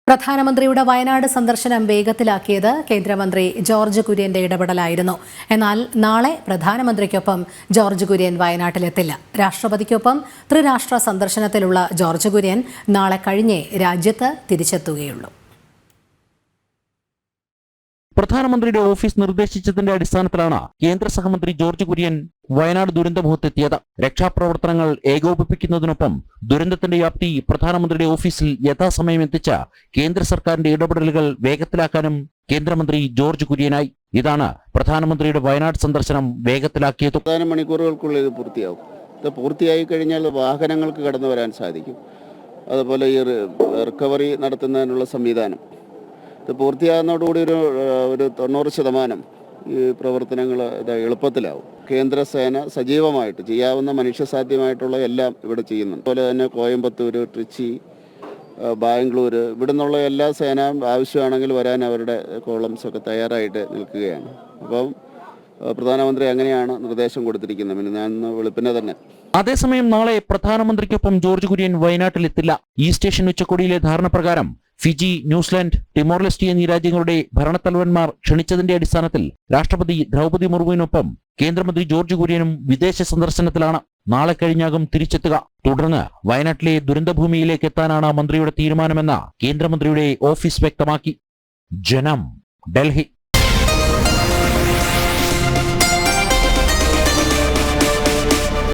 പ്രധാനമന്ത്രിയുടെ വയനാട് സന്ദർശനം വേഗത്തിലാക്കിയത് കേന്ദ്രമന്ത്രി ജോർജ് കുര്യന്റെ ഇടപെടലായിരുന്നു. എന്നാൽ നാളെ പ്രധാനമന്ത്രിക്കൊപ്പം ജോർജ് കുര്യൻ വയനാട്ടിലെത്തില്ല. രാഷ്ട്രപതിക്കൊപ്പം ത്രിരാഷ്ട്ര സന്ദർശനത്തിലുള്ള ജോർജ് കുര്യൻ നാളെ കഴിഞ്ഞേ രാജ്യത്ത് തിരിച്ചെത്തുകയുള്ളൂ. പ്രധാനമന്ത്രിയുടെ ഓഫീസ് നിർദ്ദേശിച്ചതിന്റെ അടിസ്ഥാനത്തിലാണ് കേന്ദ്ര സഹമന്ത്രി ജോർജ് കുര്യൻ വയനാട് ദുരന്തമുഖത്തെത്തിയത്. രക്ഷാപ്രവർത്തനങ്ങൾ ഏകോപിപ്പിക്കുന്നതിനൊപ്പം ദുരന്തത്തിന്റെ വ്യാപ്തി പ്രധാനമന്ത്രിയുടെ ഓഫീസിൽ യഥാസമയം എത്തിച്ച കേന്ദ്ര സർക്കാരിന്റെ ഇടപെടലുകൾ വേഗത്തിലാക്കാനും കേന്ദ്രമന്ത്രി ജോർജ് കുര്യനായി. ഇതാണ് പ്രധാനമന്ത്രിയുടെ വയനാട് സന്ദർശനം വേഗത്തിലാക്കിയത്. മണിക്കൂറുകൾക്കുള്ളിൽ ഇത് പൂർത്തിയാവും. ഇത് പൂർത്തിയായി കഴിഞ്ഞാൽ വാഹനങ്ങൾക്ക് കടന്നു വരാൻ സാധിക്കും. അതുപോലെ ഈ റിക്കവറി നടത്തുന്നതിനുള്ള സംവിധാനം ഇത് പൂർത്തിയാകുന്നതോടുകൂടി ഒരു 90% ഈ പ്രവർത്തനങ്ങൾ എളുപ്പത്തിലാവും. കേന്ദ്രസേന സജീവമായിട്ട് ചെയ്യാവുന്ന മനുഷ്യസാധ്യമായിട്ടുള്ള എല്ലാം ഇവിടെ ചെയ്യുന്നുണ്ട്. അതുപോലെ തന്നെ കോയമ്പത്തൂർ, ട്രിച്ചി, ബാംഗ്ലൂർ ഇവിടെ നിന്നുള്ള എല്ലാ സേന ആവശ്യമാണെങ്കിൽ വരാൻ അവരുടെ കോളംസ് ഒക്കെ തയ്യാറായിട്ട് നിൽക്കുകയാണ്. അപ്പം പ്രധാനമന്ത്രി അങ്ങനെയാണ് നിർദ്ദേശം കൊടുത്തിരിക്കുന്നത്. പിന്നെ ഞാൻ വെളുപ്പിനെ തന്നെ. അതേസമയം നാളെ പ്രധാനമന്ത്രിക്കൊപ്പം ജോർജ് കുര്യൻ വയനാട്ടിലെത്തില്ല. ഈസ്റ്റ് ഏഷ്യൻ ഉച്ചകോടിയിലെ ധാരണ പ്രകാരം ഫിജി, ന്യൂസിലാൻഡ്, ടിമോർ ലെസ്റ്റെ എന്നീ രാജ്യങ്ങളുടെ ഭരണത്തലവന്മാർ ക്ഷണിച്ചതിന്റെ അടിസ്ഥാനത്തിൽ രാഷ്ട്രപതി ദ്രൗപദി മുർമുവിനൊപ്പം കേന്ദ്രമന്ത്രി ജോർജ് കുര്യനും വിദേശ സന്ദർശനത്തിലാണ്. നാളെ കഴിഞ്ഞാകും തിരിച്ചെത്തുക. തുടർന്ന് വയനാട്ടിലെ ദുരന്തഭൂമിയിലേക്ക് എത്താനാണ് മന്ത്രിയുടെ തീരുമാനമെന്ന് കേന്ദ്രമന്ത്രിയുടെ ഓഫീസ് വ്യക്തമാക്കി. ജനം, ഡൽഹി.